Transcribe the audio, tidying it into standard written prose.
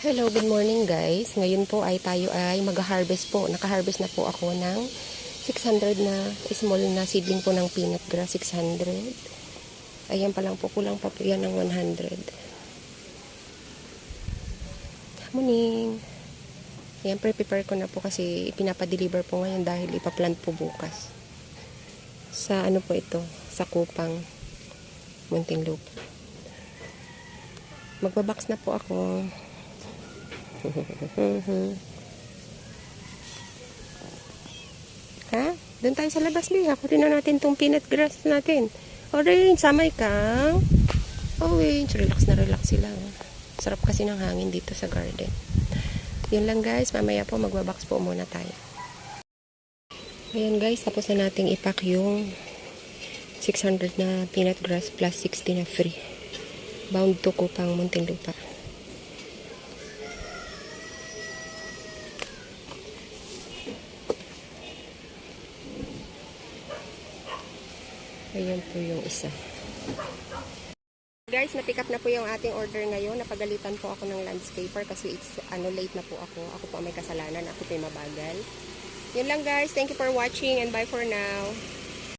Hello, good morning guys. Ngayon po ay tayo ay mag-harvest po. Naka-harvest na po ako ng 600 na small na seedling po ng peanut grass, 600. Ayan pa lang po, kulang pa po yan ng 100. Morning. Ayan, prepare ko na po kasi ipinapadeliver po ngayon dahil ipaplant po bukas. Sa ano po ito? Sa Kupang, Muntinlupa. Magbabox na po ako. Ha? Doon tayo sa labas, Bea. Kunin na natin tong peanut grass natin. Orange, samay ka. Orange, relax na relax sila. Sarap kasi ng hangin dito sa garden. Yun lang guys, mamaya po magbabox po muna tayo. Ayan guys, tapos na nating ipack yung 600 na peanut grass plus 60 na free. Bound to Kupang, Muntinlupa. Ayan po yung isa. Guys, na-pick up na po yung ating order ngayon. Napagalitan po ako ng landscaper kasi it's late na po ako. Ako po may kasalanan. Ako po yung mabagal. Yun lang guys. Thank you for watching and bye for now.